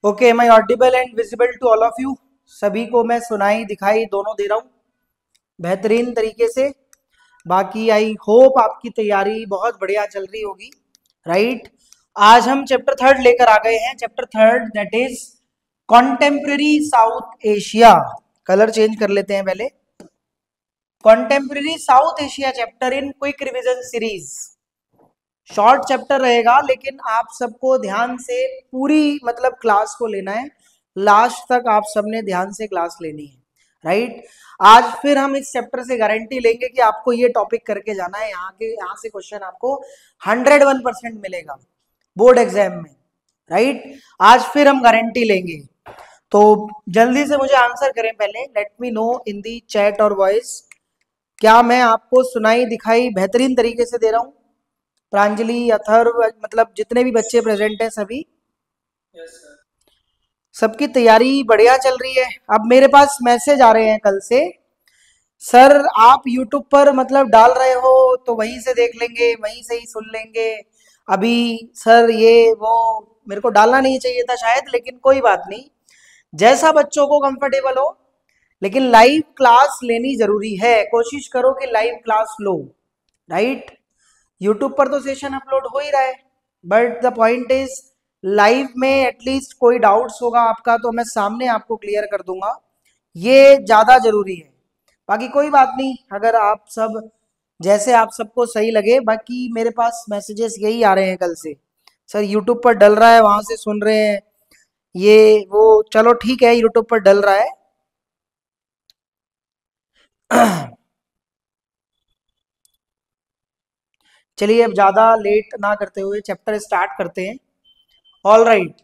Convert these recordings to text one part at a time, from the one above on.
Okay, am I audible and visible to all of you. सभी को मैं सुनाई दिखाई दोनों दे रहा हूँ बेहतरीन तरीके से। बाकी आई होप आपकी तैयारी बहुत बढ़िया चल रही होगी, राइट। आज हम चैप्टर थर्ड लेकर आ गए हैं, chapter third that is contemporary south Asia. Colour change कर लेते हैं पहले। Contemporary south Asia chapter in quick revision series. Short chapter रहेगा, लेकिन आप सबको ध्यान से पूरी मतलब क्लास को लेना है। लास्ट तक आप सबने ध्यान से क्लास लेनी है, राइट। आज फिर हम इस चैप्टर से गारंटी लेंगे कि आपको ये टॉपिक करके जाना है। यहाँ से क्वेश्चन आपको 101% मिलेगा बोर्ड एग्जाम में, राइट। आज फिर हम गारंटी लेंगे, तो जल्दी से मुझे आंसर करें पहले। Let me know in the chat और वॉइस, क्या मैं आपको सुनाई दिखाई बेहतरीन तरीके से दे रहा हूँ? प्रांजलि, अथर्व, मतलब जितने भी बच्चे प्रेजेंट हैं सभी, सबकी तैयारी बढ़िया चल रही है। अब मेरे पास मैसेज आ रहे हैं कल से, सर आप यूट्यूब पर मतलब डाल रहे हो तो वहीं से देख लेंगे, वहीं से ही सुन लेंगे। अभी सर ये वो मेरे को डालना नहीं चाहिए था शायद, लेकिन कोई बात नहीं, जैसा बच्चों को कंफर्टेबल हो। लेकिन लाइव क्लास लेनी जरूरी है, कोशिश करो कि लाइव क्लास लो, राइट। यूट्यूब पर तो सेशन अपलोड हो ही रहा है, but the point is live में एटलीस्ट कोई डाउट्स होगा आपका तो मैं सामने आपको क्लियर कर दूंगा, ये ज्यादा जरूरी है। बाकी कोई बात नहीं, अगर आप सब जैसे आप सबको सही लगे। बाकी मेरे पास मैसेजेस यही आ रहे हैं कल से, सर यूट्यूब पर डल रहा है वहां से सुन रहे हैं, ये वो। चलो ठीक है, यूट्यूब पर डल रहा है। चलिए अब ज्यादा लेट ना करते हुए चैप्टर स्टार्ट करते हैं। All right,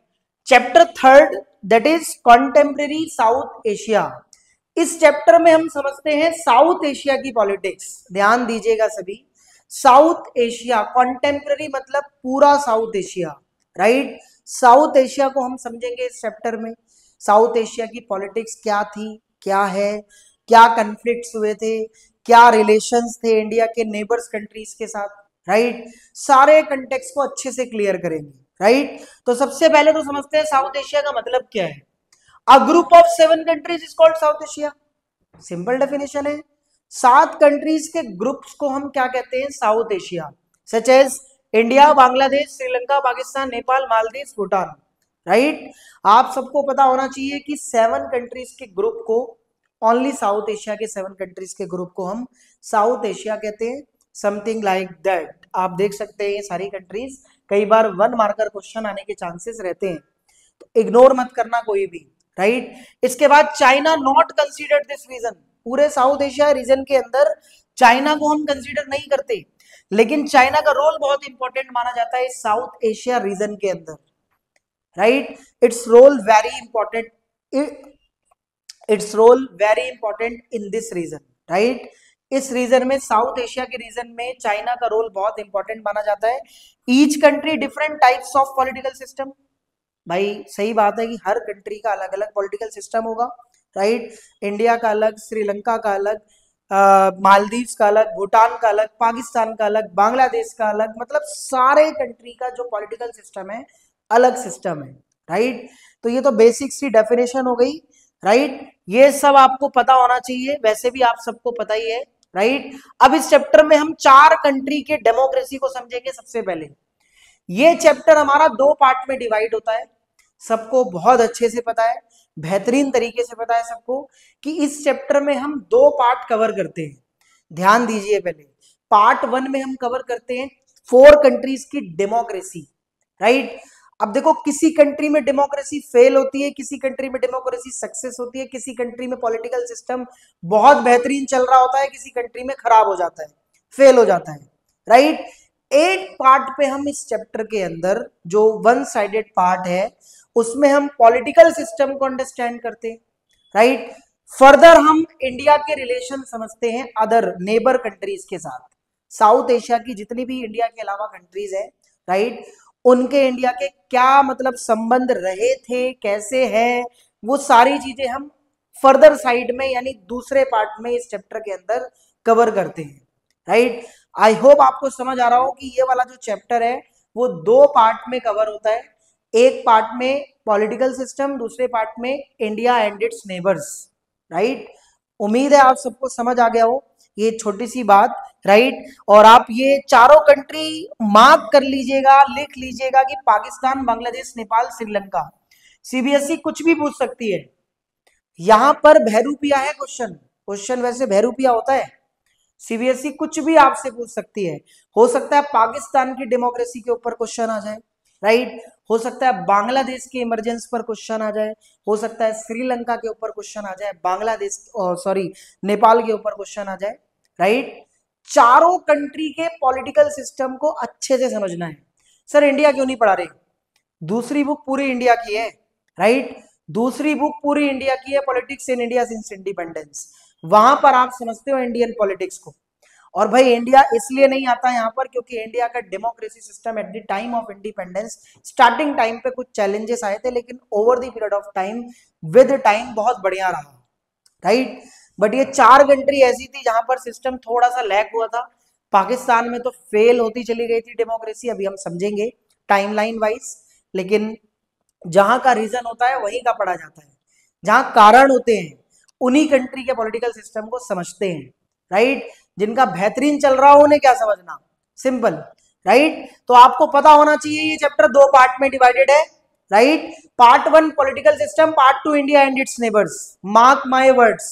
chapter third that is contemporary south Asia. इस चैप्टर में हम समझते हैं साउथ एशिया की पॉलिटिक्स। ध्यान दीजिएगा सभी, साउथ एशिया कॉन्टेम्प्रेरी मतलब पूरा south Asia, right. South Asia को हम समझेंगे इस चैप्टर में। साउथ एशिया की पॉलिटिक्स क्या थी, क्या है, क्या कन्फ्लिक्ट्स हुए थे, क्या रिलेशंस थे इंडिया के नेबर्स कंट्रीज के साथ, राइट। सारे कंटेक्स्ट को अच्छे से क्लियर करेंगे, राइट। तो सबसे पहले तो समझते हैं साउथ एशिया का मतलब क्या है। A group of 7 countries is called south Asia. Simple definition है, 7 कंट्रीज के ग्रुप्स को हम क्या कहते हैं, South Asia. Such as India, Bangladesh, Sri Lanka, Pakistan, Nepal, Maldives, Bhutan, right. आप सबको पता होना चाहिए कि 7 कंट्रीज के ग्रुप को, ओनली साउथ एशिया के 7 कंट्रीज के ग्रुप को हम साउथ एशिया कहते हैं। समथिंग लाइक दैट आप देख सकते हैं। ये सारी कंट्रीज, कई बार 1 मार्कर क्वेश्चन आने के चांसेस रहते हैं, तो इग्नोर मत करना कोई भी, राइट। इसके बाद China not considered this region. पूरे साउथ एशिया रीजन के अंदर चाइना को हम कंसीडर नहीं करते, लेकिन चाइना का रोल बहुत इंपॉर्टेंट माना जाता है साउथ एशिया रीजन के अंदर, right. Its role very important, its role very important in this region, right. इस रीजन में, साउथ एशिया के रीजन में चाइना का रोल बहुत इंपॉर्टेंट माना जाता है। Each country different types of political system. भाई सही बात है कि हर कंट्री का अलग अलग पॉलिटिकल सिस्टम होगा, राइट। इंडिया का अलग, श्रीलंका का अलग, मालदीव का अलग, भूटान का अलग, पाकिस्तान का अलग, बांग्लादेश का अलग, मतलब सारे कंट्री का जो पॉलिटिकल सिस्टम है अलग सिस्टम है, राइट। तो ये तो बेसिक सी डेफिनेशन हो गई, राइट। ये सब आपको पता होना चाहिए, वैसे भी आप सबको पता ही है, राइट। अब इस चैप्टर में हम 4 कंट्री के डेमोक्रेसी को समझेंगे। सबसे पहले ये चैप्टर हमारा 2 पार्ट में डिवाइड होता है। सबको बहुत अच्छे से पता है, बेहतरीन तरीके से पता है सबको, कि इस चैप्टर में हम 2 पार्ट कवर करते हैं। ध्यान दीजिए, पहले पार्ट 1 में हम कवर करते हैं 4 कंट्रीज की डेमोक्रेसी, राइट। अब देखो, किसी कंट्री में डेमोक्रेसी फेल होती है, किसी कंट्री में डेमोक्रेसी सक्सेस होती है, किसी कंट्री में पॉलिटिकल सिस्टम बहुत बेहतरीन चल रहा होता है, किसी कंट्री में खराब हो जाता है, फेल हो जाता है, राइट। 8 पार्ट पे हम इस चैप्टर के अंदर, जो 1 साइडेड पार्ट है, उसमें हम पॉलिटिकल सिस्टम को अंडरस्टैंड करते हैं, राइट। फर्दर हम इंडिया के रिलेशन समझते हैं अदर नेबर कंट्रीज के साथ। साउथ एशिया की जितनी भी इंडिया के अलावा कंट्रीज है, राइट, उनके इंडिया के क्या मतलब संबंध रहे थे, कैसे हैं, वो सारी चीजें हम फर्दर साइड में यानी दूसरे पार्ट में इस चैप्टर के अंदर कवर करते हैं, राइट। आई होप आपको समझ आ रहा हो कि ये वाला जो चैप्टर है वो 2 पार्ट में कवर होता है। एक पार्ट में पॉलिटिकल सिस्टम, दूसरे पार्ट में India and it's neighbours, right. उम्मीद है आप सबको समझ आ गया हो ये छोटी सी बात, राइट। और आप ये चारों कंट्री मार्क कर लीजिएगा, लिख लीजिएगा कि पाकिस्तान, बांग्लादेश, नेपाल, श्रीलंका। सीबीएसई कुछ भी पूछ सकती है, यहां पर बहरूपिया है क्वेश्चन, क्वेश्चन वैसे बहरूपिया होता है। सीबीएसई कुछ भी आपसे पूछ सकती है, हो सकता है पाकिस्तान की डेमोक्रेसी के ऊपर क्वेश्चन आ जाए, राइट। हो सकता है बांग्लादेश के इमरजेंस पर क्वेश्चन आ जाए, हो सकता है श्रीलंका के ऊपर क्वेश्चन आ जाए, बांग्लादेश सॉरी नेपाल के ऊपर क्वेश्चन आ जाए, राइट। चारों कंट्री के पॉलिटिकल सिस्टम को अच्छे से समझना है। सर इंडिया क्यों नहीं पढ़ा रहे? दूसरी बुक पूरी इंडिया की है, राइट। दूसरी बुक पूरी इंडिया की है, politics in India since independence. वहां पर आप समझते हो इंडियन पॉलिटिक्स को। और भाई इंडिया इसलिए नहीं आता यहाँ पर क्योंकि इंडिया का democracy system at the time of independence, starting time पे कुछ चैलेंजेस आए थे, लेकिन over the period of time, with time बहुत बढ़िया रहा, राइट। बट ये चार कंट्री ऐसी थी जहां पर सिस्टम थोड़ा सा लैग हुआ था। पाकिस्तान में तो फेल होती चली गई थी डेमोक्रेसी, अभी हम समझेंगे टाइमलाइन वाइज। लेकिन जहां का रीजन होता है वहीं का पढ़ा जाता है, जहां कारण होते हैं उन्हीं कंट्री के पॉलिटिकल सिस्टम को समझते हैं, राइट। जिनका बेहतरीन चल रहा हो उन्हें क्या समझना, सिंपल, राइट। तो आपको पता होना चाहिए ये चैप्टर दो पार्ट में डिवाइडेड है, right. Part one political system, part two India and it's neighbours, mark my words,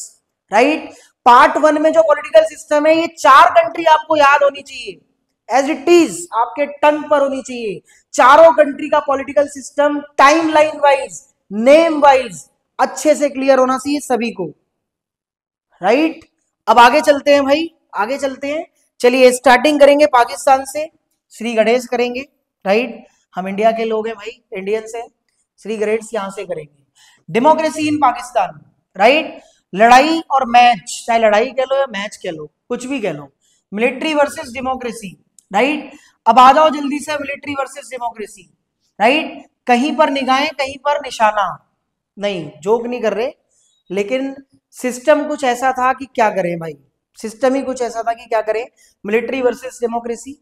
right. Part one में जो पॉलिटिकल सिस्टम है ये चार कंट्री आपको याद होनी चाहिए, एज इट इज आपके टंग पर होनी चाहिए। चारों कंट्री का political system timeline wise, name wise अच्छे से क्लियर होना चाहिए सभी को, राइट। अब आगे चलते हैं भाई, आगे चलते हैं। चलिए स्टार्टिंग करेंगे पाकिस्तान से, श्री गणेश करेंगे, राइट। हम इंडिया के लोग हैं भाई, इंडियंस हैं, श्री गणेश यहां से करेंगे। Democracy in Pakistan, right. लड़ाई और मैच, चाहे लड़ाई कह लो या मैच कह लो, कुछ भी कह लो, मिलिट्री वर्सेस डेमोक्रेसी, राइट। अब आ जाओ जल्दी से, मिलिट्री वर्सेस डेमोक्रेसी, राइट। कहीं पर निगाहें, कहीं पर निशाना, नहीं जोक नहीं कर रहे, लेकिन सिस्टम कुछ ऐसा था कि क्या करें भाई, सिस्टम ही कुछ ऐसा था कि क्या करें। मिलिट्री वर्सेस डेमोक्रेसी,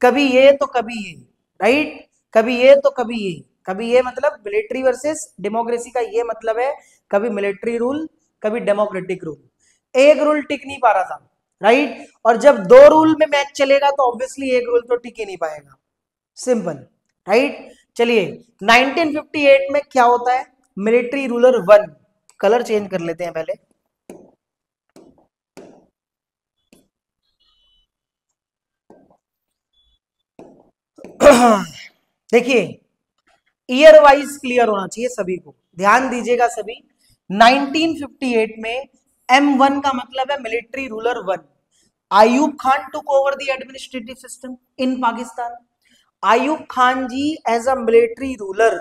कभी ये तो कभी ये, राइट। कभी ये तो कभी ये, कभी ये, मतलब मिलिट्री वर्सेस डेमोक्रेसी का ये मतलब है कभी मिलिट्री रूल, कभी डेमोक्रेटिक रूल। एक रूल टिक नहीं पा रहा था, राइट। और जब दो रूल में मैच चलेगा तो ऑब्वियसली एक रूल तो टिक ही नहीं पाएगा, सिंपल, राइट। चलिए 1958 में क्या होता है, military ruler one, colour change कर लेते हैं पहले, देखिए ईयर वाइज क्लियर होना चाहिए सभी को, ध्यान दीजिएगा सभी। 1958 में M1 का मतलब है military ruler one. Ayub Khan took over the administrative system in Pakistan. Ayub Khan ji as a military ruler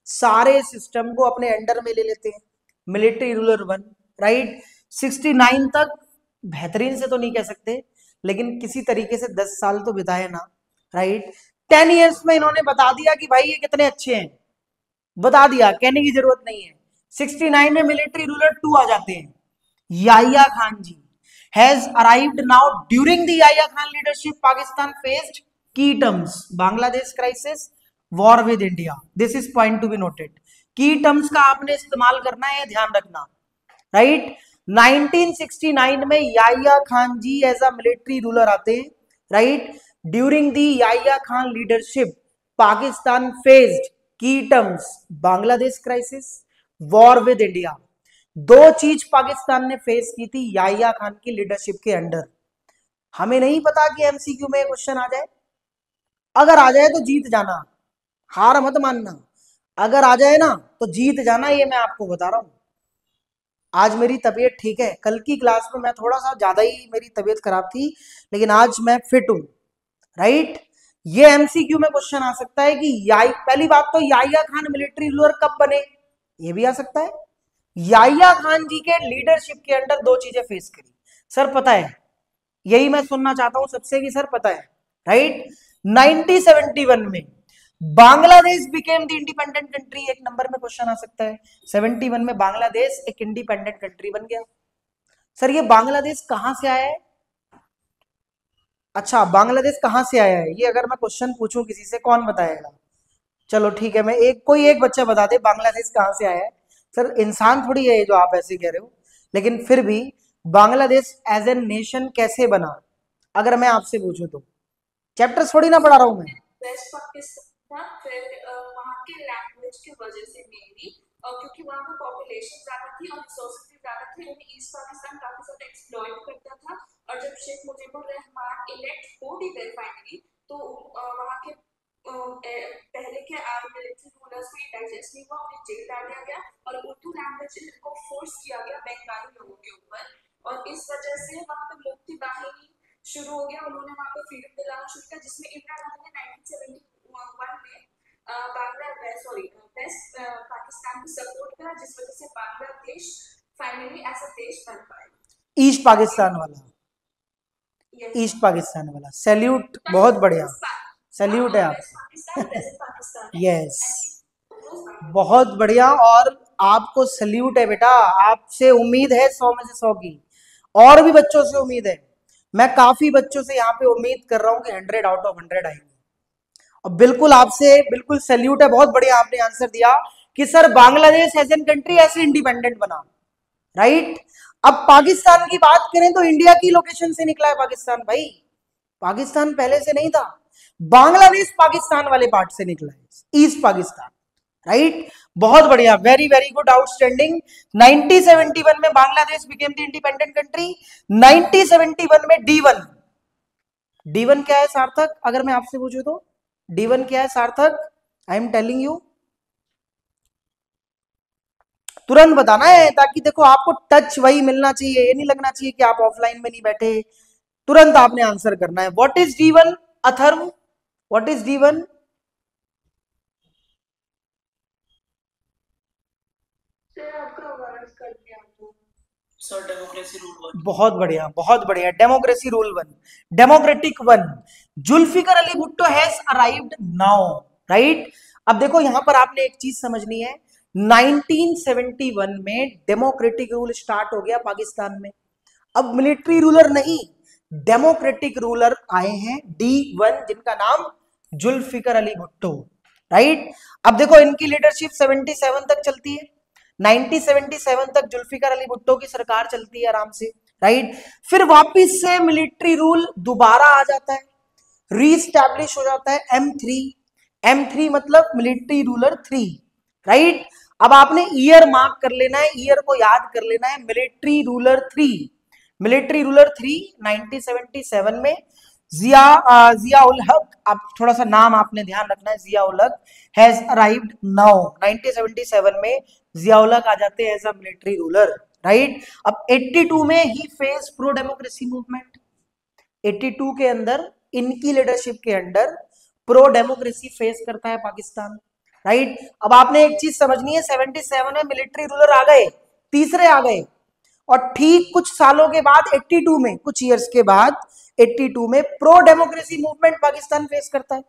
सारे सिस्टम को अपने अंडर में ले लेते हैं, मिलिट्री रूलर वन, राइट। 69 तक बेहतरीन से तो नहीं कह सकते, लेकिन किसी तरीके से 10 साल तो बिताए ना, राइट। 10 ईयर्स में इन्होंने बता दिया कि भाई ये कितने अच्छे हैं, बता दिया, कहने की जरूरत नहीं है। 69 में मिलिट्री रूलर टू आ जाते हैं, Yahya Khan ji has arrived now. During the Yahya Khan leadership Pakistan faced key terms, Bangladesh crisis, war with India, this is point to be noted. Key terms का आपने इस्तेमाल करना है, ध्यान रखना, राइट। 1969 में Yahya Khan ji as a military ruler आते हैं, right. During the Yahya Khan leadership Pakistan faced key terms, Bangladesh crisis, war with India. दो चीज पाकिस्तान ने फेस की थी याहिया खान की लीडरशिप के अंडर। हमें नहीं पता कि एमसीक्यू में क्वेश्चन आ जाए, अगर आ जाए तो जीत जाना, हार मत मानना, अगर आ जाए ना तो जीत जाना, ये मैं आपको बता रहा हूं। आज मेरी तबीयत ठीक है, कल की क्लास में मैं थोड़ा सा ज्यादा ही मेरी तबीयत खराब थी, लेकिन आज मैं फिट हूं, राइट। ये एमसीक्यू में क्वेश्चन आ सकता है कि पहली बात तो याहिया खान मिलिट्री रूलर कब बने, ये भी आ सकता है। याहिया खान जी के लीडरशिप के अंडर दो चीजें फेस करी, सर पता है, यही मैं सुनना चाहता हूं सबसे कि सर पता है, राइट। 1971 में Bangladesh became the independent country, एक नंबर में क्वेश्चन आ सकता है। 71 में बांग्लादेश एक इंडिपेंडेंट कंट्री बन गया। सर ये बांग्लादेश कहां से आया है, अच्छा बांग्लादेश कहां से आया है, ये अगर मैं क्वेश्चन पूछूं किसी से कौन बताएगा, चलो ठीक है, मैं कोई एक बच्चा बता दे बांग्लादेश कहाँ से आया है। सर इंसान थोड़ी है ये जो आप ऐसे कह रहे हो, लेकिन फिर भी बांग्लादेश एज ए नेशन कैसे बना, अगर मैं आपसे पूछूं तो। चैप्टर थोड़ी ना पढ़ा रहा हूं मैं। वेस्ट पाकिस्तान था, फिर वहाँ के लैंग्वेज की वजह से मेनली, क्योंकि वहाँ पे पॉपुलेशन ज़्यादा थी और रिसोर्सेज भी ज़्यादा थे, उन्हें ईस्ट पाकिस्तान काफ़ी ज़्यादा एक्सप्लॉइट करता था। और जब शेख मुजीबुर रहमान इलेक्ट हो भी गए फाइनली, तो वहाँ के पहले के मिलिट्री रूलर्स को ये डाइजेस्ट नहीं हुआ, उन्हें जेल डाल दिया गया और उर्दू लैंग्वेज को फोर्स किया गया बंगाली लोगों के ऊपर। और इस वजह से वहाँ पे मुक्ति बाहिनी शुरू हो गया, उन्होंने वहाँ पे फ्रीडम दिलाना शुरू किया, जिसमें इमरान खान ने 1971 में वेस्ट पाकिस्तान को सपोर्ट करा, जिस वजह से बांग्लादेश फाइनली ऐसा देश बन पाया। ईस्ट पाकिस्तान वाला, ईस्ट पाकिस्तान वाला सैल्यूट, बहुत बढ़िया सैल्यूट है आपको। यस, बहुत बढ़िया। और आपको सैल्यूट है बेटा, आपसे उम्मीद है 100 में से 100 की, और भी बच्चों से उम्मीद है। मैं काफी बच्चों से यहाँ पे उम्मीद कर रहा हूँ कि 100 आउट ऑफ 100 आएंगे। और बिल्कुल आपसे बिल्कुल सैल्यूट है, बहुत बढ़िया आपने आंसर दिया कि sir Bangladesh as an country ऐसे इंडिपेंडेंट बना, राइट। अब पाकिस्तान की बात करें तो इंडिया की लोकेशन से निकला है पाकिस्तान भाई, पाकिस्तान पहले से नहीं था, बांग्लादेश पाकिस्तान वाले पार्ट से निकला है, ईस्ट पाकिस्तान, राइट। बहुत बढ़िया, वेरी वेरी गुड, आउटस्टैंडिंग। 1971 में Bangladesh became the independent country. 1971 में D1, D1 क्या है सार्थक, अगर मैं आपसे पूछूं तो D1 क्या है सार्थक, आई एम टेलिंग यू, तुरंत बताना है, ताकि देखो आपको टच वही मिलना चाहिए, ये नहीं लगना चाहिए कि आप ऑफलाइन में नहीं बैठे, तुरंत आपने आंसर करना है। What is D1 Atharva, what is D1? Sir democracy rule 1। बहुत बढ़िया बहुत बढ़िया, democracy rule 1, democratic 1। Zulfikar Ali Bhutto has arrived now, right. अब देखो यहां पर आपने एक चीज समझनी है, 1971 में डेमोक्रेटिक रूल स्टार्ट हो गया पाकिस्तान में। अब मिलिट्री रूलर नहीं, डेमोक्रेटिक रूलर आए हैं D1, जिनका नाम जुल्फिकर अली भुट्टो, राइट। अब देखो इनकी लीडरशिप 77 तक चलती है, 1977 तक जुल्फिकर अली भुट्टो की सरकार चलती है आराम से, राइट। फिर वापिस से मिलिट्री रूल दोबारा आ जाता है, रीस्टैब्लिश हो जाता है M3, M3 मतलब मिलिट्री रूलर 3, राइट। अब आपने ईयर मार्क कर लेना है, ईयर को याद कर लेना है, मिलिट्री रूलर 3, मिलिट्री रूलर 3 1977 में जिया उल हक, अब थोड़ा सा नाम आपने ध्यान रखना है, जिया ul Haq has arrived now, 1977 में जिया उल हक आ जाते हैं as a military ruler, right. अब 82 में ही फेस प्रो डेमोक्रेसी मूवमेंट, 82 के अंदर इनकी लीडरशिप के अंडर प्रो डेमोक्रेसी फेस करता है पाकिस्तान, राइट। अब आपने एक चीज समझनी है, 77 में मिलिट्री रूलर आ गए, तीसरे आ गए, और ठीक कुछ सालों के बाद 82 में, कुछ ईयर्स के बाद 82 में pro democracy movement Pakistan face करता है।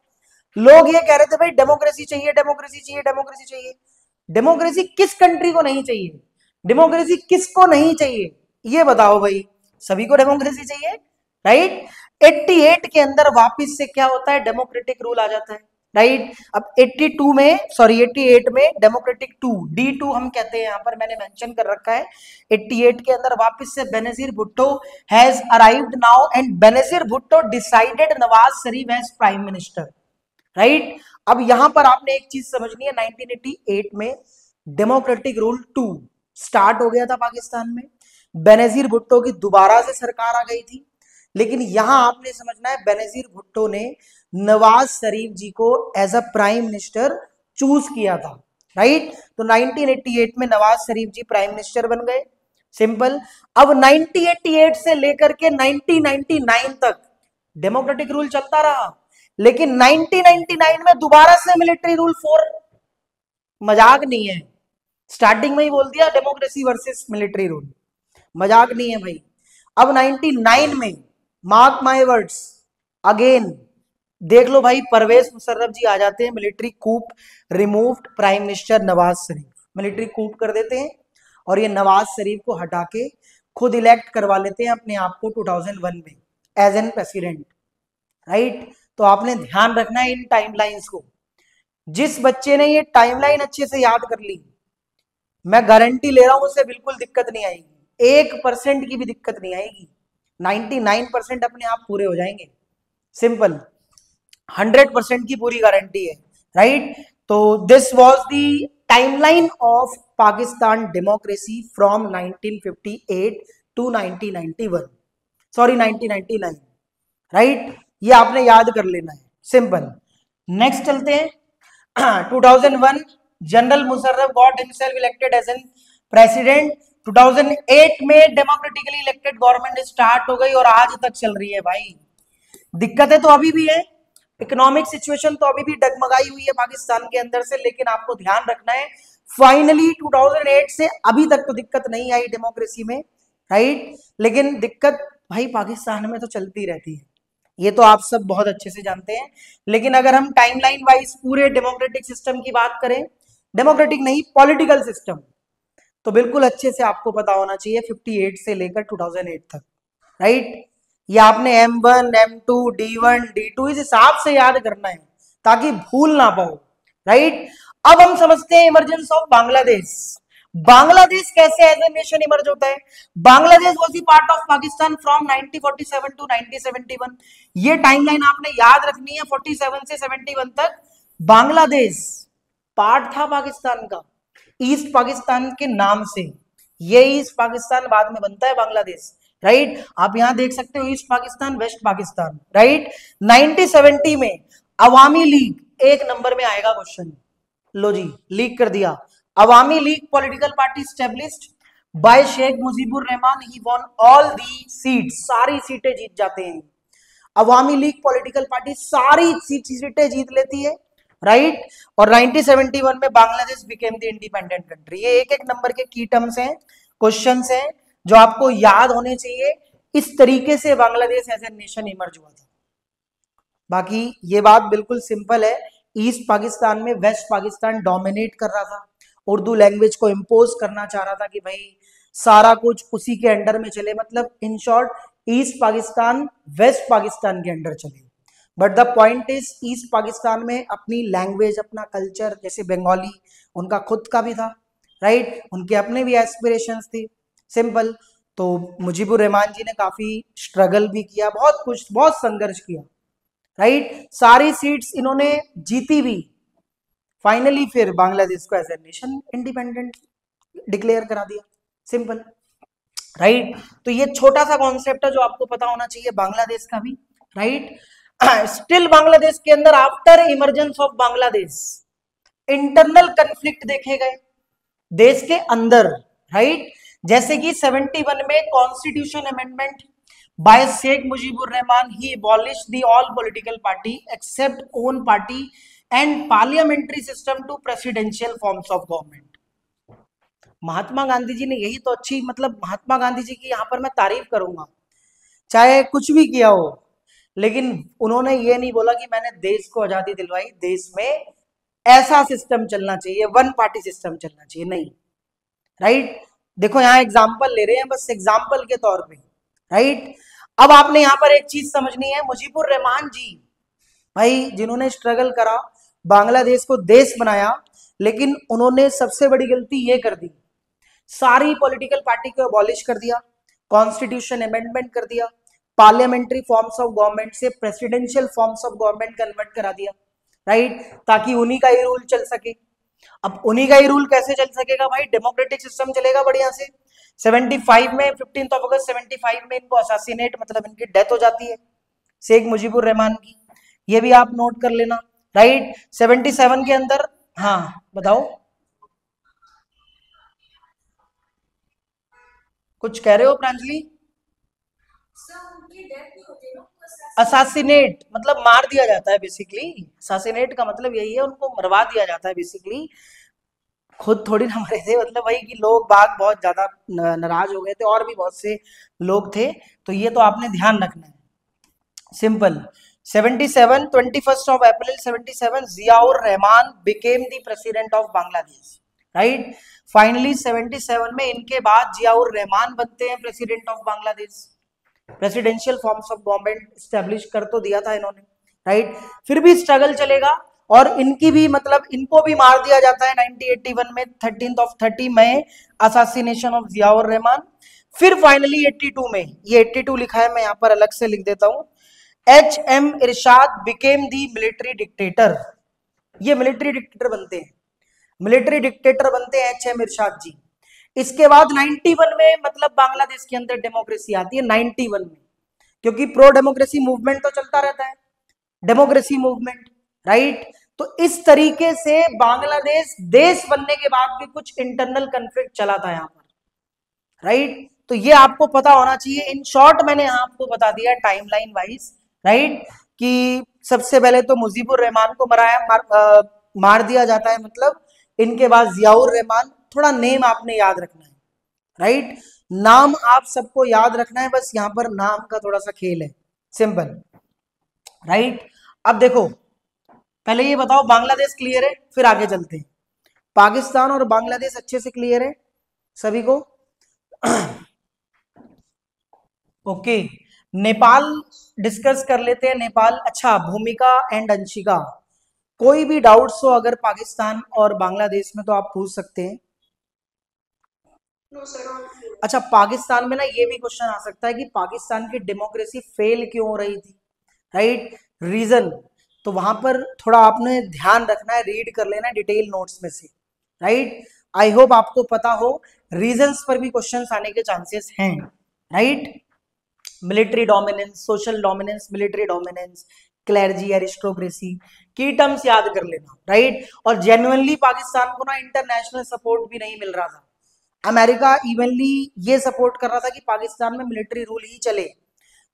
लोग ये कह रहे थे भाई डेमोक्रेसी चाहिए, डेमोक्रेसी चाहिए, डेमोक्रेसी चाहिए। डेमोक्रेसी किस कंट्री को नहीं चाहिए, डेमोक्रेसी किसको नहीं चाहिए, ये बताओ भाई, सभी को डेमोक्रेसी चाहिए, राइट। 88 के अंदर वापस से क्या होता है, डेमोक्रेटिक रूल आ जाता है, राइट। अब 82 में, सॉरी 88 में डेमोक्रेटिक 2, D2 हम कहते हैं, यहां पर मैंने मेंशन कर रखा है। 88 के अंदर वापस से Benazir Bhutto has arrived now and Benazir Bhutto decided Nawaz Sharif as prime minister, right. अब यहां पर आपने एक चीज समझनी है, 1988 में डेमोक्रेटिक रूल 2 स्टार्ट हो गया था पाकिस्तान में, बेनजीर भुट्टो की दोबारा से सरकार आ गई थी, लेकिन यहां आपने समझना है बेनजीर भुट्टो ने नवाज शरीफ जी को as a prime minister choose किया था, राइट। तो 1988 में नवाज शरीफ जी प्राइम मिनिस्टर बन गए, सिंपल। अब 1988 से लेकर के 1999 तक डेमोक्रेटिक रूल चलता रहा, लेकिन 1999 में दोबारा से मिलिट्री रूल 4, मजाक नहीं है, स्टार्टिंग में ही बोल दिया डेमोक्रेसी वर्सेस मिलिट्री रूल, मजाक नहीं है भाई। अब 99 में, मार्क माय वर्ड्स, अगेन देख लो भाई, परवेज मुशर्रफ जी आ जाते हैं, मिलिट्री कूप, removed prime minister Nawaz Sharif, military कूप कर देते हैं और ये नवाज शरीफ को हटा के खुद इलेक्ट करवा लेते हैं अपने आप को 2001 में एज एन प्रेसिडेंट, राइट। तो आपने ध्यान रखना है इन टाइमलाइंस को। जिस बच्चे ने ये टाइमलाइन अच्छे से याद कर ली, मैं गारंटी ले रहा हूं उसे बिल्कुल दिक्कत नहीं आएगी, 1% की भी दिक्कत नहीं आएगी, 99% अपने आप पूरे हो जाएंगे। सिंपल, 100% की पूरी गारंटी है, राइट। तो this was the timeline of Pakistan democracy from 1958 to 1991, sorry 1999, right. ये आपने याद कर लेना है, सिंपल। नेक्स्ट चलते हैं। 2001 general Musharraf got himself elected as an president. 2008 में डेमोक्रेटिकली इलेक्टेड गवर्नमेंट स्टार्ट हो गई और आज तक चल रही है भाई। दिक्कतें तो अभी भी है, इकोनॉमिक सिचुएशन तो अभी भी डगमगाई हुई है पाकिस्तान के अंदर से, लेकिन आपको ध्यान रखना है फाइनली 2008 से अभी तक तो दिक्कत नहीं आई डेमोक्रेसी में, राइट। लेकिन दिक्कत भाई पाकिस्तान में तो चलती रहती है, ये तो आप सब बहुत अच्छे से जानते हैं। लेकिन अगर हम टाइमलाइन वाइज पूरे डेमोक्रेटिक सिस्टम की बात करें, डेमोक्रेटिक नहीं पॉलिटिकल सिस्टम, तो बिल्कुल अच्छे से आपको पता होना चाहिए 58 से लेकर 2008 तक, राइट। ये आपने M1, M2, D1, D2 इस हिसाब से याद करना है ताकि भूल ना पाओ, राइट। अब हम समझते हैं इमरजेंस ऑफ बांग्लादेश। बांग्लादेश कैसे एज ए नेशन इमर्ज होता है? Bangladesh was the part of Pakistan from 1947 to 1971। ये टाइमलाइन आपने याद रखनी है, 47 से 71 तक बांग्लादेश पार्ट था पाकिस्तान का, ईस्ट पाकिस्तान के नाम से। ये ईस्ट पाकिस्तान बाद में बनता है बांग्लादेश, राइट। आप यहां देख सकते हो east Pakistan, west Pakistan, right. 1970 में अवामी लीग, एक नंबर में आएगा क्वेश्चन, लो जी लीक कर दिया। Awami league political party established by Sheikh Mujibur Rahman, he won all the seats, सारी सीटें जीत जाते हैं। अवामी लीग पॉलिटिकल पार्टी सारी सीटें जीत लेती है, राइट। और 1971 में Bangladesh became the independent country. ये एक एक नंबर के की टर्म्स हैं, क्वेश्चंस हैं जो आपको याद होने चाहिए। इस तरीके से Bangladesh as a nation emerge हुआ था। बाकी ये बात बिल्कुल सिंपल है, ईस्ट पाकिस्तान में वेस्ट पाकिस्तान डोमिनेट कर रहा था, उर्दू लैंग्वेज को इम्पोज करना चाह रहा था कि भाई सारा कुछ उसी के अंडर में चले, मतलब in short east Pakistan west Pakistan के अंडर चले। But the point is east Pakistan में अपनी लैंग्वेज, अपना कल्चर, जैसे बंगाली उनका खुद का भी था, राइट। उनके अपने भी एस्पिरेशंस थी, सिंपल। तो मुजीबुर रहमान जी ने काफी स्ट्रगल भी किया, बहुत कुछ, बहुत संघर्ष किया, राइट। सारी सीट्स इन्होंने जीती भी, फाइनली फिर बांग्लादेश को as a nation independent declare करा दिया, सिंपल, राइट। तो ये छोटा सा कॉन्सेप्ट है जो आपको पता होना चाहिए बांग्लादेश का भी, राइट। स्टिल बांग्लादेश के अंदर after emergence of Bangladesh internal conflict देखे गए देश के अंदर, राइट। जैसे कि 71 में constitution amendment by Sheikh Mujibur Rahman, ही abolished the all political party except own party and parliamentary system to presidential forms of government। Mahatma Gandhi ji ने यही तो अच्छी, मतलब महात्मा गांधी जी की यहां पर मैं तारीफ करूंगा, चाहे कुछ भी किया हो, लेकिन उन्होंने ये नहीं बोला कि मैंने देश को आजादी दिलवाई, देश में ऐसा सिस्टम चलना चाहिए, वन पार्टी सिस्टम चलना चाहिए, नहीं, राइट। देखो यहां एग्जाम्पल ले रहे हैं, बस एग्जाम्पल के तौर पे, राइट। अब आपने यहां पर एक चीज समझनी है, मुजीबुर रहमान जी भाई जिन्होंने स्ट्रगल करा, बांग्लादेश को देश बनाया, लेकिन उन्होंने सबसे बड़ी गलती ये कर दी, सारी पॉलिटिकल पार्टी को अबॉलिश कर दिया, कॉन्स्टिट्यूशन अमेंडमेंट कर दिया, पार्लियामेंट्री फॉर्म्स ऑफ गवर्नमेंट से presidential forms of government convert करा दिया, राइट, ताकि उन्हीं का ही रूल चल सके। अब उन्हीं का ही रूल कैसे चल सकेगा भाई, डेमोक्रेटिक सिस्टम चलेगा बढ़िया से। 75 में 15 अगस्त 75 में इनको असासिनेट, मतलब इनकी डेथ हो जाती है शेख मुजीबुर रहमान की, ये भी आप नोट कर लेना, राइट। 77 के अंदर, हाँ बताओ कुछ कह रहे हो प्रांजलि? असासिनेट मतलब मार दिया जाता है बेसिकली, असासिनेट का मतलब यही है, उनको मरवा दिया जाता है बेसिकली, खुद थोड़ी ना मरे थे, मतलब वही कि लोग बाग बहुत ज्यादा नाराज हो गए थे और भी बहुत से लोग थे, तो ये तो आपने ध्यान रखना है, simple. 77 21 of April 77 Ziaur Rahman became the president of Bangladesh, right. Finally 77 में इनके बाद जियाउर रहमान बनते हैं president of Bangladesh, presidential forms of government establish कर तो दिया था इन्होंने, राइट। फिर भी स्ट्रगल चलेगा और इनकी भी मतलब इनको भी मार दिया जाता है 1981 में 30 मई असासिनेशन ऑफ जियाउर रहमान। फिर फाइनली 82 में, ये 82 लिखा है, मैं यहां पर अलग से लिख देता हूं, HM इरशाद बिकेम दी मिलिट्री डिक्टेटर। ये मिलिट्री डिक्टेटर बनते हैं, मिलिट्री डिक्टेटर बनते हैं HM इरशाद जी। इसके बाद 91 में मतलब बांग्लादेश के अंदर डेमोक्रेसी आती है 91 में, क्योंकि प्रो डेमोक्रेसी मूवमेंट तो चलता रहता है, डेमोक्रेसी मूवमेंट, राइट। तो इस तरीके से बांग्लादेश देश बनने के बाद भी कुछ इंटरनल कन्फ्लिक्ट चला था यहाँ पर, राइट। तो ये आपको पता होना चाहिए। इन शॉर्ट मैंने आपको बता दिया टाइमलाइन वाइज, राइट, कि सबसे पहले तो मुजीबुर रहमान को मार दिया जाता है, मतलब इनके बाद जियाउर रहमान। थोड़ा नेम आपने याद रखना है, राइट, नाम आप सबको याद रखना है, बस यहां पर नाम का थोड़ा सा खेल है, सिंपल, राइट। अब देखो, पहले ये बताओ बांग्लादेश क्लियर है, फिर आगे चलते हैं। पाकिस्तान और बांग्लादेश अच्छे से क्लियर है सभी को? ओके, नेपाल डिस्कस कर लेते हैं। नेपाल, अच्छा, भूमिका एंड अंशिका, कोई भी डाउट्स हो अगर पाकिस्तान और बांग्लादेश में तो आप पूछ सकते हैं। अच्छा, पाकिस्तान में ना ये भी क्वेश्चन आ सकता है कि पाकिस्तान की डेमोक्रेसी फेल क्यों हो रही थी, राइट, रीजन। तो वहां पर थोड़ा आपने ध्यान रखना है, रीड कर लेना है डिटेल नोट्स में से, राइट। आई होप आपको पता हो, रीजंस पर भी क्वेश्चंस आने के चांसेस हैं, right. Military dominance, social dominance, military dominance, clergy, aristocracy की टर्म्स याद कर लेना, राइट। और जेन्युइनली पाकिस्तान को ना इंटरनेशनल सपोर्ट भी नहीं मिल रहा था, अमेरिका इवनली ये सपोर्ट कर रहा था कि पाकिस्तान में मिलिट्री रूल ही चले।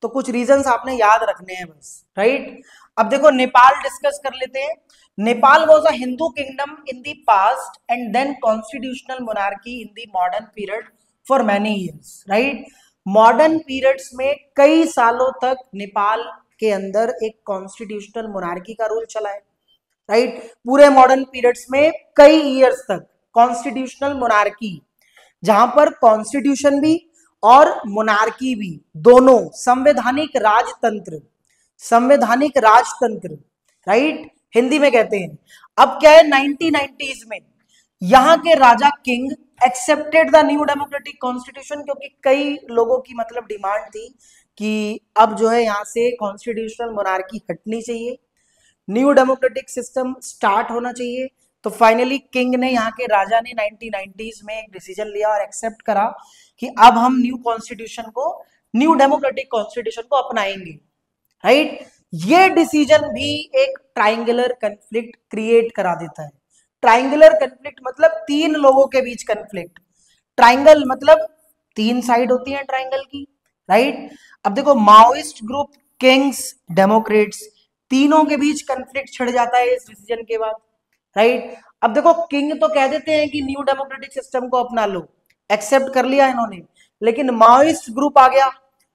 तो कुछ रीजंस आपने याद रखने हैं बस, राइट। अब देखो नेपाल डिस्कस कर लेते हैं। Nepal was a Hindu kingdom in the past and then constitutional monarchy in the modern period for many years, right. Modern periods में कई सालों तक नेपाल के अंदर एक कॉन्स्टिट्यूशनल मोनार्की का रूल चला है, राइट। पूरे मॉडर्न पीरियड्स में कई ईयर्स तक कॉन्स्टिट्यूशनल मोनार्की, जहां पर कॉन्स्टिट्यूशन भी और मोनार्की भी दोनों, संवैधानिक राजतंत्र, संवैधानिक राजतंत्र, राइट, हिंदी में कहते हैं। अब क्या है, 1990s में यहां के राजा king accepted the new democratic constitution, क्योंकि कई लोगों की मतलब डिमांड थी कि अब जो है यहां से कॉन्स्टिट्यूशनल मोनार्की हटनी चाहिए, न्यू डेमोक्रेटिक सिस्टम स्टार्ट होना चाहिए। तो फाइनली किंग ने, यहाँ के राजा ने 1990s में एक डिसीजन लिया और एक्सेप्ट करा कि अब हम न्यू कॉन्स्टिट्यूशन को, न्यू डेमोक्रेटिक कॉन्स्टिट्यूशन को अपनाएंगे, राइट। ये डिसीजन भी एक ट्राइंगुलर कन्फ्लिक्ट क्रिएट करा देता है। ट्राइंगुलर कन्फ्लिक्ट मतलब तीन लोगों के बीच कन्फ्लिक्ट, ट्राइंगल मतलब तीन साइड होती है ट्राइंगल की, राइट। अब देखो, माओइस्ट ग्रुप, किंग्स, डेमोक्रेट्स, तीनों के बीच कन्फ्लिक्ट छिड़ जाता है इस डिसीजन के बाद, राइट। अब देखो, किंग तो कह देते हैं कि न्यू डेमोक्रेटिक सिस्टम को अपना लो, एक्सेप्ट कर लिया इन्होंने, लेकिन माओइस्ट ग्रुप आ गया,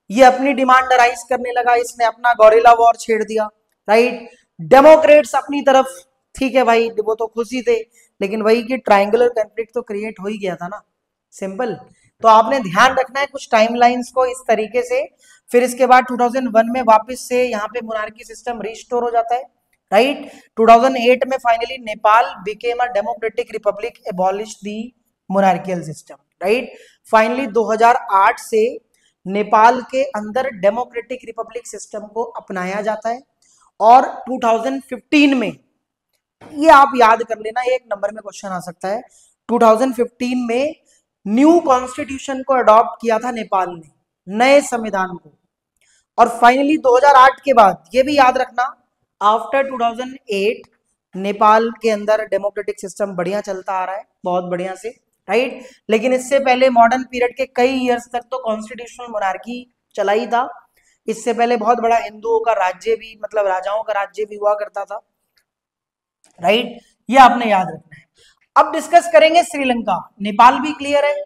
ये अपनी डिमांड राइज करने लगा, इसने अपना गौरिला वॉर छेड़ दिया, राइट। डेमोक्रेट्स अपनी तरफ, ठीक है भाई, वो तो खुश ही थे, लेकिन वही कि ट्राइंगुलर कॉन्फ्लिक्ट तो क्रिएट हो ही गया था ना, सिंपल। तो आपने ध्यान रखना है कुछ टाइमलाइंस को इस तरीके से। फिर इसके बाद 2001 में वापस से यहाँ पे मोनार्की सिस्टम रिस्टोर हो जाता है, राइट। 2008 में finally Nepal became a democratic Republic, abolish the monarchial system, right. Finally 2008 से नेपाल के अंदर डेमोक्रेटिक रिपब्लिक सिस्टम को अपनाया जाता है। और 2015 में, ये आप याद कर लेना, एक नंबर में क्वेश्चन आ सकता है, 2015 में न्यू कॉन्स्टिट्यूशन को अडॉप्ट किया था नेपाल ने, नए संविधान को। और फाइनली 2008 के बाद, ये भी याद रखना, आफ्टर 2008 नेपाल के अंदर डेमोक्रेटिक सिस्टम बढ़िया चलता आ रहा है, बहुत बढ़िया से, राइट। लेकिन इससे पहले मॉडर्न पीरियड के कई इयर्स तक तो कॉन्स्टिट्यूशनल मोनार्की चला ही था। इससे पहले बहुत बड़ा हिंदुओं का राज्य भी, मतलब राजाओं का राज्य भी हुआ करता था, राइट। ये आपने याद रखना है। अब डिस्कस करेंगे श्रीलंका। नेपाल भी क्लियर है।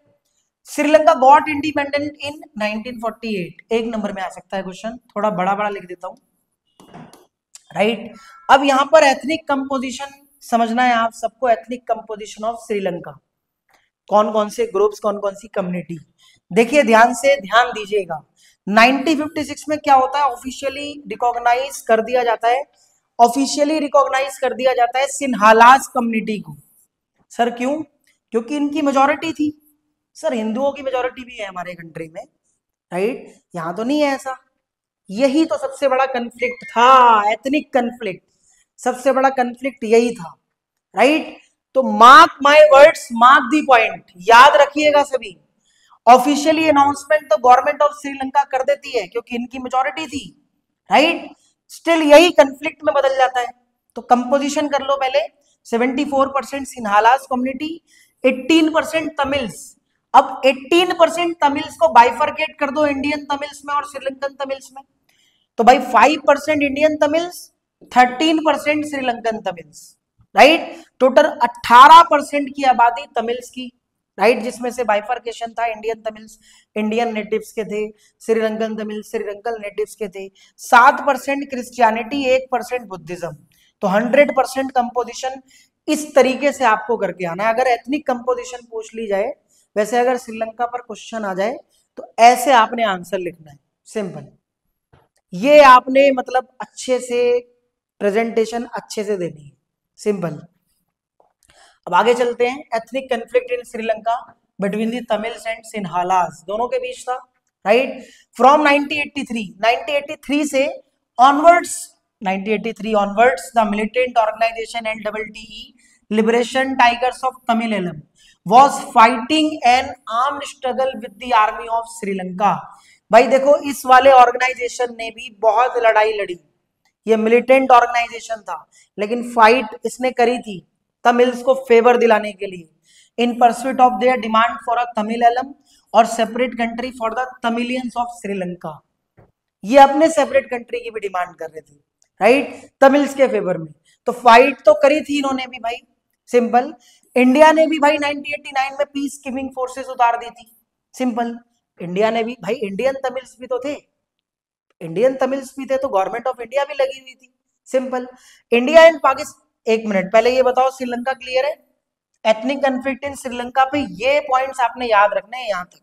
श्रीलंका गॉट इंडिपेंडेंट इन 1948, एक नंबर में आ सकता है क्वेश्चन, थोड़ा बड़ा बड़ा लिख देता हूं, राइट। अब यहां पर एथनिक कंपोजिशन समझना है आप सबको, एथनिक कंपोजिशन ऑफ श्रीलंका, कौन कौन से ग्रुप्स, कौन कौन सी कम्युनिटी। देखिए ध्यान से, ध्यान दीजिएगा, 1956 में क्या होता है, ऑफिशियली रिकॉग्नाइज कर दिया जाता है ऑफिशियली रिकॉग्नाइज कर दिया जाता है सिन्हालास कम्युनिटी को। सर क्यों? क्योंकि इनकी मेजोरिटी थी। सर हिंदुओं की मेजोरिटी भी है हमारे कंट्री में, राइट? यहां तो नहीं है ऐसा। यही तो सबसे बड़ा कंफ्लिक्ट था, एथनिक कंफ्लिक्ट, सबसे बड़ा कंफ्लिक्ट यही था, राइट? तो mark my words, mark the point, याद रखिएगा सभी। ऑफिशियली अनाउंसमेंट तो गवर्नमेंट ऑफ श्रीलंका कर देती है क्योंकि इनकी मेजोरिटी थी, राइट? स्टिल यही कंफ्लिक्ट में बदल जाता है। तो कंपोजिशन कर लो पहले, 74% सिन्हालास कम्युनिटी, 18% तमिल्स। अब 18% तमिल्स को बाइफरकेट कर दो इंडियन तमिल्स में और श्रीलंकन तमिल्स में, तो भाई 5% Indian Tamils, 13% Sri Lankan Tamils, right? Total 18% की आबादी तमिल्स की, राइट? जिसमें से बाइफरकेशन था, इंडियन तमिल्स इंडियन नेटिव्स के थे, श्रीलंकन तमिल्स श्रीलंकन नेटिव्स के थे, 7% क्रिश्चियनिटी, 1% बुद्धिज्म। तो 100% कंपोजिशन इस तरीके से आपको करके आना है। अगर एथनिक कंपोजिशन पूछ ली जाए, वैसे अगर श्रीलंका पर क्वेश्चन आ जाए तो ऐसे आपने आंसर लिखना है, सिंपल। ये आपने मतलब अच्छे से प्रेजेंटेशन अच्छे से देनी है, सिंपल। अब आगे चलते हैं। Ethnic conflict in Sri Lanka between the Tamils and Sinhalas, दोनों के बीच था, राइट? फ्रॉम 1983 से onwards, 1983 onwards the militant organisation LTTE liberation tigers of Tamil was fighting an armed struggle with the army of Sri Lanka. भाई देखो, इस वाले ऑर्गेनाइजेशन ने भी बहुत लड़ाई लड़ी, ये मिलिटेंट ऑर्गेनाइजेशन था, लेकिन फाइट इसने करी थी तमिल्स को फेवर दिलाने के लिए, in pursuit of their demand for a Tamil और separate country for the Tamilians of Sri. ये अपने सेपरेट कंट्री की भी डिमांड कर रहे थे, राइट? तमिल्स के फेवर में। तो फाइट तो करी थी इन्होंने भी भाई, सिंपल। इंडिया ने भी भाई 1989 में पीस कीपिंग फोर्सेस उतार दी थी, सिंपल। इंडिया ने भी भाई, इंडियन तमिल्स भी तो थे, इंडियन तमिल्स भी थे, तो गवर्नमेंट ऑफ इंडिया भी लगी हुई थी, सिंपल। इंडिया एंड पाकिस्तान, एक मिनट पहले ये बताओ श्रीलंका क्लियर है? एथनिक कन्फ्लिक्ट इन श्रीलंका पे ये पॉइंट्स आपने याद रखने हैं यहां तक,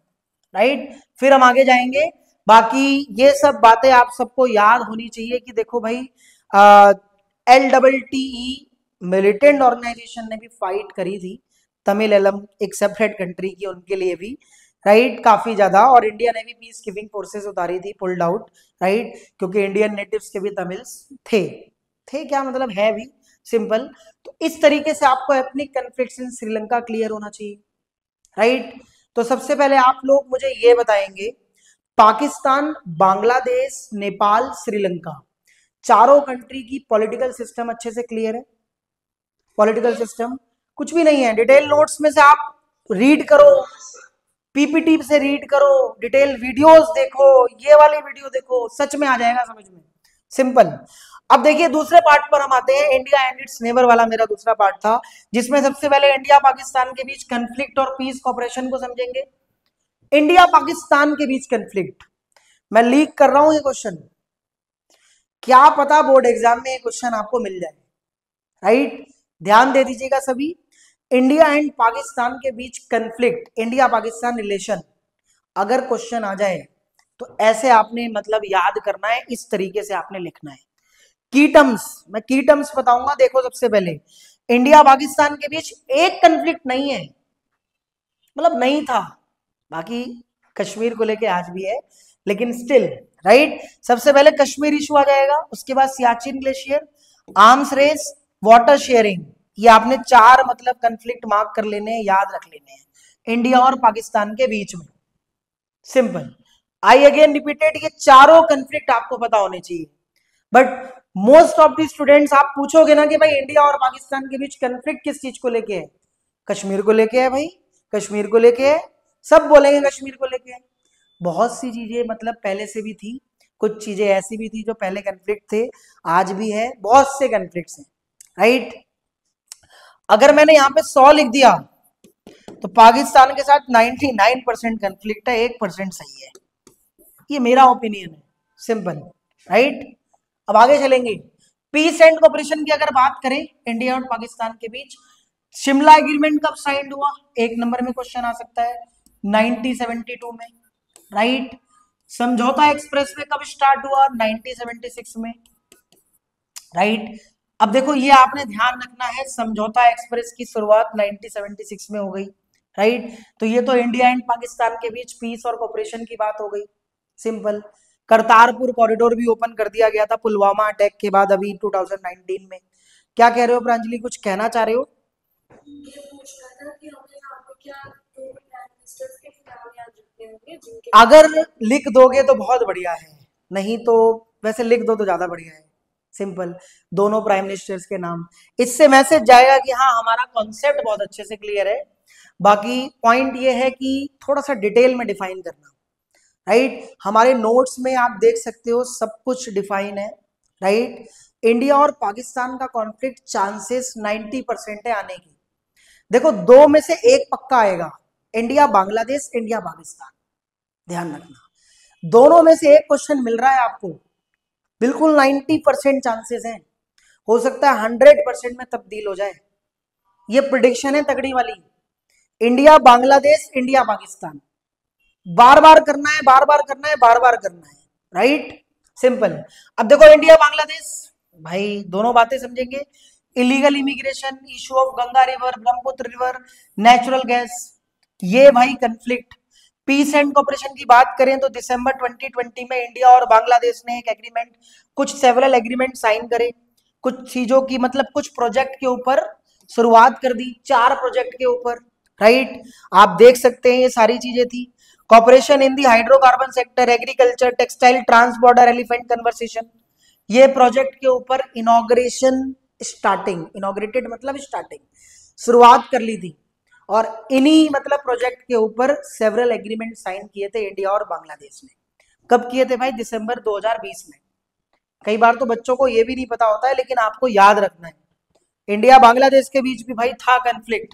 राइट? फिर हम आगे जाएंगे। बाकी ये सब बातें आप सबको याद होनी चाहिए कि देखो भाई, LTTE मिलिटेंट ऑर्गेनाइजेशन ने भी फाइट करी थी तमिल एक सेपरेट कंट्री की, उनके लिए भी, राइट? काफी ज्यादा। और इंडिया ने भी पीस कीपिंग फोर्सेस उतारी थी, पुल्ड आउट, राइट? क्योंकि इंडियन नेटिव्स के भी तमिल्स थे क्या मतलब है भी, सिंपल। तो इस तरीके से आपको ethnic conflict in Sri Lanka clear होना चाहिए, राइट? तो सबसे पहले आप लोग मुझे ये बताएंगे, पाकिस्तान, बांग्लादेश, नेपाल, श्रीलंका, चारों कंट्री की पॉलिटिकल सिस्टम अच्छे से क्लियर है? पॉलिटिकल सिस्टम कुछ भी नहीं है, डिटेल नोट्स में से आप रीड करो, पीपीटी से रीड करो, डिटेल वीडियोस देखो, ये वाली वीडियो देखो, सच में आ जाएगा समझ में, सिंपल। अब देखिए दूसरे पार्ट पर हम आते हैं, इंडिया एंड इट्स नेबर वाला मेरा दूसरा पार्ट था, जिसमें सबसे पहले इंडिया पाकिस्तान के बीच कंफ्लिक्ट और पीस कॉपरेशन को समझेंगे। इंडिया पाकिस्तान के बीच कंफ्लिक्ट, मैं लीक कर रहा हूं ये क्वेश्चन, क्या पता बोर्ड एग्जाम में ये क्वेश्चन आपको मिल जाए, राइट? ध्यान दे दीजिएगा सभी। इंडिया एंड पाकिस्तान के बीच कंफ्लिक्ट, इंडिया पाकिस्तान रिलेशन, अगर क्वेश्चन आ जाए तो ऐसे आपने मतलब याद करना है, इस तरीके से आपने लिखना है। की टर्म्स, मैं की टर्म्स बताऊंगा। देखो सबसे पहले इंडिया पाकिस्तान के बीच एक कंफ्लिक्ट नहीं है, मतलब नहीं था, बाकी कश्मीर को लेके आज भी है, लेकिन स्टिल, राइट? सबसे पहले कश्मीर इशू आ जाएगा, उसके बाद Siachen glacier, arms race, water sharing, ये आपने चार मतलब कंफ्लिक्ट मार्क कर लेने हैं, याद रख लेने हैं इंडिया और पाकिस्तान के बीच में, सिंपल। आई अगेन रिपीटेड, ये चारों कंफ्लिक्ट आपको पता होने चाहिए। But most of the students आप पूछोगे ना कि भाई इंडिया और पाकिस्तान के बीच कंफ्लिक्ट किस चीज को लेके है? कश्मीर को लेके है भाई, कश्मीर को लेके है, सब बोलेंगे कश्मीर को लेके है। बहुत सी चीजें मतलब पहले से भी थी, कुछ चीजें ऐसी भी थी जो पहले कंफ्लिक्ट थे, आज भी है, बहुत से कंफ्लिक्ट्स हैं, राइट? अगर मैंने यहाँ पे 100 लिख दिया तो पाकिस्तान के साथ 99% कंफ्लिक्ट है, 1% सही है, ये मेरा ओपिनियन है, सिंपल, राइट? अब आगे चलेंगे। पीस एंड कोऑपरेशन की अगर बात करें इंडिया और पाकिस्तान के बीच, शिमला एग्रीमेंट कब साइन हुआ? एक नंबर में क्वेश्चन आ सकता है, 1972 में, राइट? समझौता एक्सप्रेस में कब स्टार्ट हुआ? 1976 में, राइट। अब देखो ये आपने ध्यान रखना है, समझौता एक्सप्रेस की शुरुआत 1976 में हो गई, राइट। तो ये तो इंडिया एंड पाकिस्तान के बीच पीस और कोऑपरेशन की बात हो गई, सिंपल। करतारपुर कॉरिडोर भी ओपन कर दिया गया था पुलवामा अटैक के बाद अभी 2019 में। क्या कह रहे हो प्रांजलि, कुछ कहना चाह रहे हो? ये पूछना था कि हमें यहाँ पे क्या दो प्राइम मिनिस्टर्स के नाम याद रखने होंगे जिनके अगर लिख दोगे तो बहुत बढ़िया है, नहीं तो वैसे लिख दो तो ज्यादा बढ़िया है, सिंपल। दोनों प्राइम मिनिस्टर्स के नाम, इससे मैसेज जाएगा कि हाँ हमारा कॉन्सेप्ट बहुत अच्छे से क्लियर है। बाकी पॉइंट ये है कि थोड़ा सा डिटेल में डिफाइन करना, राइट। हमारे नोट्स में आप देख सकते हो सब कुछ डिफाइन है, राइट। इंडिया और पाकिस्तान का कॉन्फ्लिक्ट चांसेस 90% है आने की। देखो दो में से एक पक्का आएगा, इंडिया बांग्लादेश, इंडिया पाकिस्तान, ध्यान रखना। दोनों में से एक क्वेश्चन मिल रहा है आपको, बिल्कुल 90% चांसेस हैं, हो सकता है 100% में तब्दील हो जाए। ये प्रिडिक्शन है तगड़ी वाली। इंडिया बांग्लादेश, इंडिया पाकिस्तान, बार बार करना है, बार बार करना है, बार बार करना है, राइट, सिंपल। अब देखो इंडिया बांग्लादेश, भाई दोनों बातें समझेंगे। Illegal immigration, issue of Ganga river, Brahmaputra river, natural gas, ये भाई कंफ्लिक्ट। पीस एंड कोऑपरेशन की बात करें तो दिसंबर 2020 में इंडिया और बांग्लादेश ने एक एग्रीमेंट, कुछ सेवरल एग्रीमेंट साइन करे, कुछ चीजों की मतलब कुछ प्रोजेक्ट के ऊपर शुरुआत कर दी, 4 प्रोजेक्ट के ऊपर, राइट। आप देख सकते हैं ये सारी चीजें थी। Cooperation in the hydrocarbon sector, agriculture, textile, trans border elephant conversation, ये प्रोजेक्ट के ऊपर इनॉग्रेशन स्टार्टिंग, इनॉग्रेटेड मतलब स्टार्टिंग, शुरुआत कर ली थी। और इन्हीं मतलब प्रोजेक्ट के ऊपर सेवरल एग्रीमेंट साइन किए थे इंडिया और बांग्लादेश ने। कब किए थे भाई? दिसंबर 2020 में। कई बार तो बच्चों को ये भी नहीं पता होता है, लेकिन आपको याद रखना है, इंडिया बांग्लादेश के बीच भी भाई था कंफ्लिक्ट,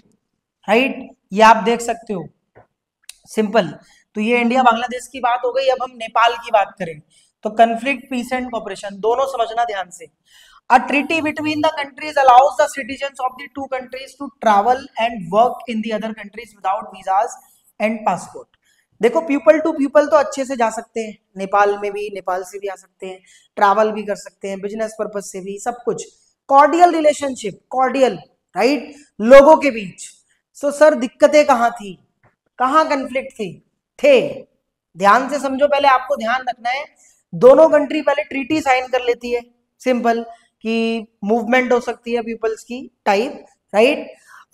राइट, ये आप देख सकते हो, सिंपल। तो ये इंडिया बांग्लादेश की बात हो गई। अब हम नेपाल की बात करें तो कंफ्लिक्ट, पीस एंड कोऑपरेशन, दोनों समझना ध्यान से। A treaty between the countries allows the citizens of the two countries to travel and work in the other countries without visas and passport. देखो पीपल टू पीपल तो अच्छे से जा सकते हैं, नेपाल में भी, नेपाल से भी आ सकते हैं, ट्रैवल भी कर सकते हैं, बिजनेस पर्पज से भी, सब कुछ कॉर्डियल रिलेशनशिप, कॉर्डियल, राइट, लोगों के बीच। सो सर दिक्कतें कहाँ थी, कहाँ कंफ्लिक्ट थी, थे, ध्यान से समझो। पहले आपको ध्यान रखना है, दोनों कंट्री पहले ट्रीटी साइन कर लेती है, सिंपल, कि मूवमेंट हो सकती है पीपल्स की type, right.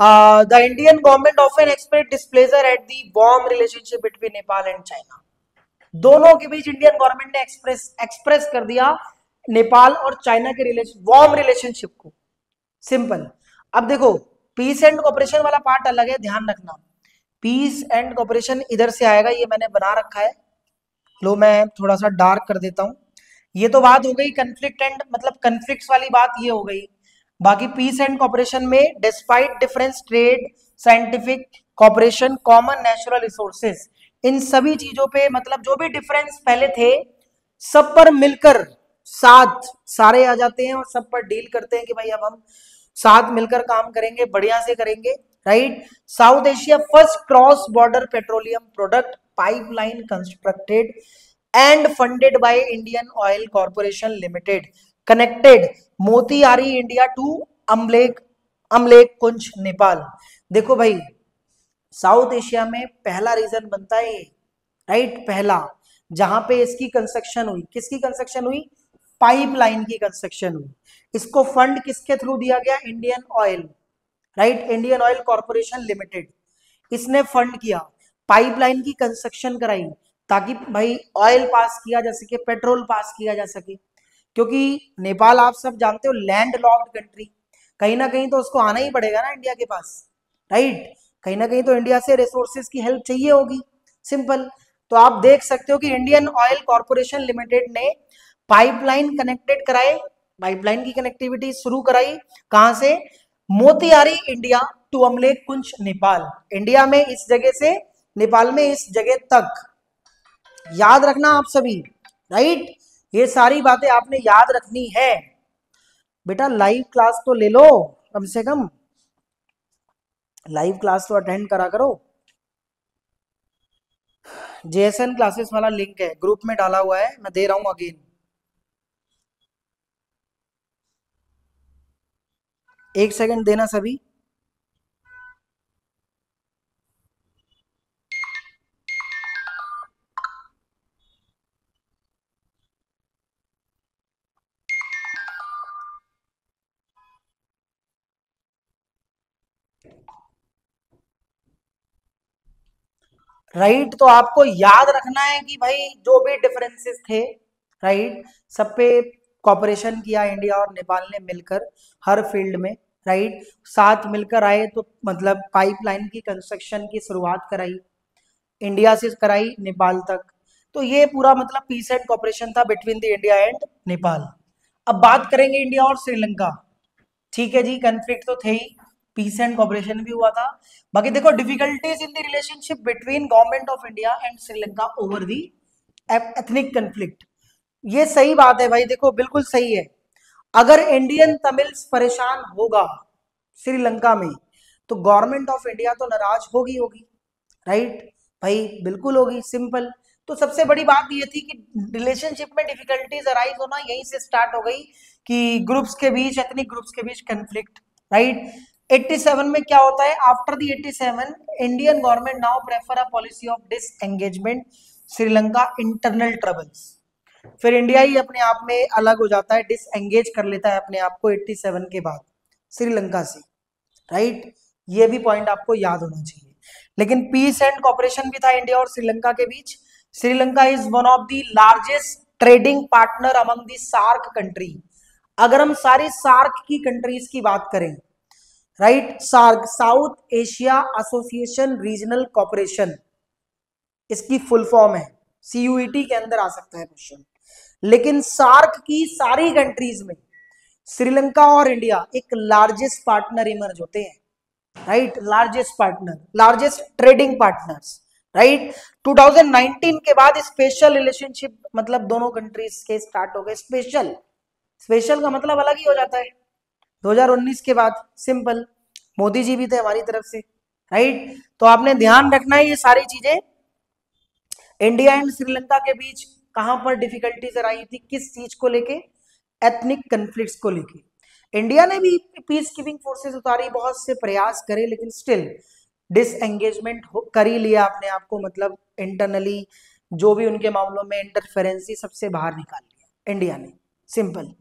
The Indian government often express displeasure at the warm relationship between Nepal and China. दोनों के बीच इंडियन गवर्नमेंट ने एक्सप्रेस कर दिया नेपाल और चाइना के वार्म रिलेशनशिप को, सिंपल। अब देखो पीस एंड कोऑपरेशन वाला पार्ट अलग है, ध्यान रखना। पीस एंड कोऑपरेशन इधर से आएगा, ये मैंने बना रखा है, लो मैं थोड़ा सा डार्क कर देता हूं। ये तो बात हो गई कन्फ्लिक्ट एंड मतलब कन्फ्लिक्ट्स वाली बात ये हो गई। बाकी पीस एंड कोऑपरेशन में despite difference trade, scientific cooperation, common natural resources, इन सभी चीजों पे मतलब जो भी डिफरेंस पहले थे सब पर मिलकर साथ सारे आ जाते हैं और सब पर डील करते हैं कि भाई अब हम साथ मिलकर काम करेंगे, बढ़िया से करेंगे, right. South Asia first cross border petroleum product pipeline constructed and funded by Indian Oil Corporation Limited, connected Motihari India to Amlekhganj Nepal. देखो भाई साउथ एशिया में पहला रीजन बनता है ये, राइट, पहला जहां पे इसकी कंस्ट्रक्शन हुई, किसकी कंस्ट्रक्शन हुई? पाइपलाइन की कंस्ट्रक्शन हुई। इसको फंड किसके थ्रू दिया गया? Indian oil, right, Indian oil corporation limited, इसने फंड किया, पाइपलाइन की कंस्ट्रक्शन कराई, ताकि भाई ऑयल पास किया जा सके, पेट्रोल पास किया जा सके। क्योंकि नेपाल आप सब जानते हो लैंड लॉक्ड कंट्री, कहीं ना कहीं तो उसको आना ही पड़ेगा ना इंडिया के पास, राइट, कहीं ना कहीं तो इंडिया से रिसोर्सेज की हेल्प चाहिए होगी, सिंपल। तो आप देख सकते हो कि इंडियन ऑयल कॉर्पोरेशन लिमिटेड ने पाइपलाइन कनेक्टेड कराए, पाइपलाइन की कनेक्टिविटी शुरू कराई, कहां से? Motihari India to Amlekhganj Nepal, India में इस जगह से नेपाल में इस जगह तक, याद रखना आप सभी, राइट, ये सारी बातें आपने याद रखनी है। बेटा लाइव क्लास तो ले लो, कम से कम लाइव क्लास तो अटेंड करा करो। जेएसएन क्लासेस वाला लिंक है ग्रुप में डाला हुआ है, मैं दे रहा हूं अगेन। एक सेकंड देना सभी। राइट तो आपको याद रखना है कि भाई जो भी डिफरेंसेस थे, राइट, सब पे कॉपरेशन किया इंडिया और नेपाल ने मिलकर हर फील्ड में, राइट, साथ मिलकर आए तो मतलब पाइपलाइन की कंस्ट्रक्शन की शुरुआत कराई, इंडिया से कराई नेपाल तक। तो ये पूरा मतलब पीस एंड कॉपरेशन था between the India and Nepal. अब बात करेंगे इंडिया और श्रीलंका। ठीक है जी, कन्फ्लिक्ट तो थे ही, पीस एंड कॉपरेशन भी हुआ था। बाकी देखो difficulties in the relationship between government of India and Sri Lanka over the ethnic conflict. ये सही बात है भाई, देखो बिल्कुल सही है। अगर इंडियन तमिल्स परेशान होगा श्रीलंका में तो गवर्नमेंट ऑफ इंडिया तो नाराज होगी होगी, राइट भाई, बिल्कुल होगी, सिंपल। तो सबसे बड़ी बात ये थी कि रिलेशनशिप में डिफिकल्टीज अराइज होना यहीं से स्टार्ट हो गई कि ग्रुप्स के बीच, एथनिक ग्रुप्स के बीच कंफ्लिक्ट, राइट। 87 में क्या होता है, after the 87 Indian government now prefer a policy of disengagement Sri Lanka internal troubles. फिर इंडिया ही अपने आप में अलग हो जाता है, डिसएंगेज कर लेता है अपने आप को 87 के बाद श्रीलंका से, राइट। ये भी पॉइंट आपको याद होना चाहिए। लेकिन पीस एंड कॉपरेशन भी था इंडिया और श्रीलंका के बीच। Sri Lanka is one of the largest trading partner among the SAARC country. अगर हम सारी सार्क की कंट्रीज की बात करें, right, SAARC south Asia association regional corporation इसकी फुल फॉर्म है, सीयूईटी के अंदर आ सकता है क्वेश्चन। लेकिन सार्क की सारी कंट्रीज में श्रीलंका और इंडिया एक लार्जेस्ट पार्टनर इमर्ज होते हैं, right, largest partner, largest trading partners, right. 2019 के बाद स्पेशल रिलेशनशिप मतलब दोनों कंट्रीज के स्टार्ट हो गए। स्पेशल, स्पेशल का मतलब अलग ही हो जाता है 2019 के बाद, सिंपल। मोदी जी भी थे हमारी तरफ से, राइट। तो आपने ध्यान रखना है ये सारी चीजें। इंडिया एंड श्रीलंका के बीच कहां पर डिफिकल्टीज आई थी, किस चीज को लेके, एथनिक कन्फ्लिक्ट्स को लेके। इंडिया ने भी पीस कीपिंग फोर्सेस उतारी, बहुत से प्रयास करे, लेकिन स्टिल डिसएंगेजमेंट कर ही लिया अपने आप को, मतलब इंटरनली जो भी उनके मामलों में इंटरफेरेंसी सबसे बाहर निकाल लिया इंडिया ने, सिंपल,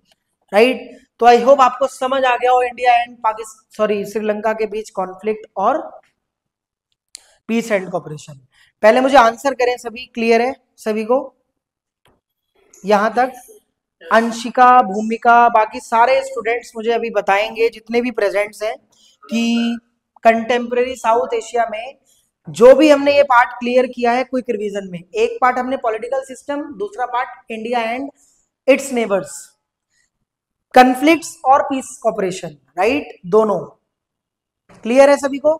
राइट। तो आई होप आपको समझ आ गया हो India and Pakistan, sorry, Sri Lanka के बीच कॉन्फ्लिक्ट और पीस एंड कॉपरेशन। पहले मुझे आंसर करें सभी, क्लियर है सभी को यहां तक? अंशिका, भूमिका, बाकी सारे स्टूडेंट्स मुझे अभी बताएंगे जितने भी प्रेजेंट्स हैं कि कंटेम्प्रेरी साउथ एशिया में जो भी हमने ये पार्ट क्लियर किया है क्विक रिवीजन में। एक पार्ट हमने पॉलिटिकल सिस्टम, दूसरा part India and it's neighbours, conflicts और पीस कॉपरेशन, राइट, दोनों क्लियर है सभी को?